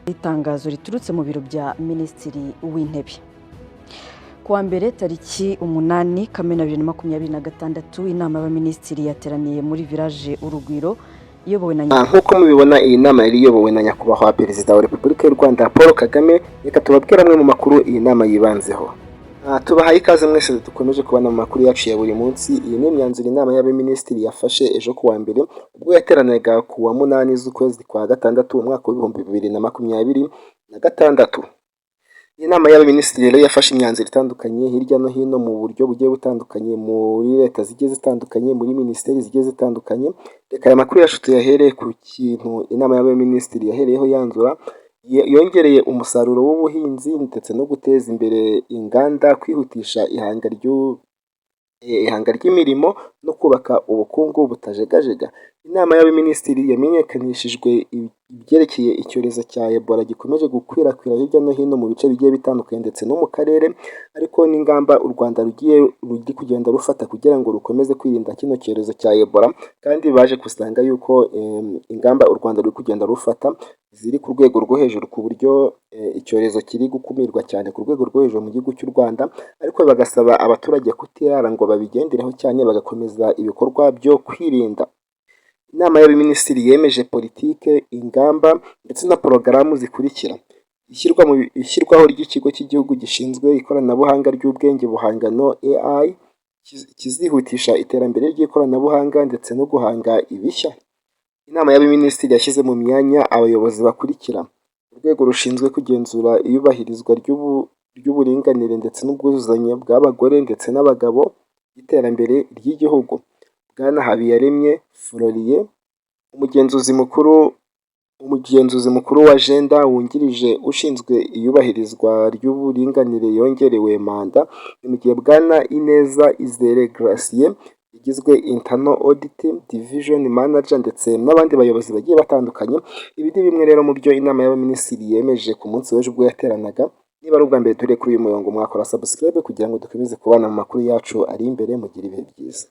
Itangazo riturutse mu biro bya Minisitiri w'Intebe. Kuwa mbere tariki 8 Kamena 2026 inama y'abaminisitiri yateraniye muri village Urugwiro iyobowe na nkuko mubibona iyi nama yari iyobowe na nyakubahwa Perezida wa Repubulika y'u Rwanda Paul Kagame. Reka tubabwire amwe mu makuru iyi nama yibanzeho. Tubahaye ikaze mwese dukomeje kubana mu makuru yacu ya buri munsi. Iyi ni imyanzuro inama y'abaminisitiri yafashe ejo kuwa mbere ubwo yateranaga kuwa 8 z'ukwezi kwa 6 umwaka wa 2026. Iyi nama y'abaminisitiri rero yafashe imyanzuro itandukanye hirya no hino mu buryo bugiye butandukanye, muri leta zigiye zitandukanye, muri minisiteri zigiye zitandukanye. Reka aya makuru yacu tuyahereye ku kintu inama y'abaminisitiri yahereyeho yanzura. Yongereye umusaruro w'ubuhinzi ndetse no guteza imbere inganda, kwihutisha ihanga ry'imirimo no kubaka ubukungu butajegajega. Inama y'abaminisitiri yamenyekanishijwe ibyerekeye icyorezo cya Ebola gikomeje gukwirakwira hirya no hino mu bice bigiye bitandukanye ndetse no mu karere, ariko n'ingamba u Rwanda ruri kugenda rufata kugira ngo rukomeze kwirinda kino cyorezo cya Ebola. Kandi baje gusanga yuko ingamba u Rwanda ruri kugenda rufata ziri ku rwego rwo hejuru, ku buryo icyorezo kiri gukumirwa cyane ku rwego rwo hejuru mu gihugu cy'u Rwanda, ariko bagasaba abaturage kutirara ngo babigendereho cyane, bagakomeza ibikorwa byo kwirinda. Inama y'abaminisitiri yemeje politike, ingamba ndetse na porogaramu zikurikira: ishyirwaho ry'ikigo cy'igihugu gishinzwe ikoranabuhanga ry'ubwenge buhangano AI, kizihutisha iterambere ry'ikoranabuhanga ndetse no guhanga ibishya. Inama y'abaminisitiri yashyize mu myanya abayobozi bakurikira: urwego rushinzwe kugenzura iyubahirizwa ry'uburinganire ndetse n'ubwuzuzanye bw'abagore ndetse n'abagabo, iterambere ry'igihugu, Bwana Habiyaremye Floriye. Umugenzuzi mukuru wa Agenda wungirije ushinzwe iyubahirizwa ry'uburinganire yongerewe manda, mu gihe Bwana Ineza Izere Gracie igizwe Internal Audit Division Manager ndetse n'abandi bayobozi bagiye batandukanye. Ibi ni bimwe rero mu byo inama y'abaminisitiri yemeje ku munsi w'ejo ubwo yateranaga. Niba ari ubwa mbere turi kuri uyu murongo, mwakora subscribe kugira ngo dukomeze kubana mu makuru yacu ari imbere. Mugira ibihe byiza.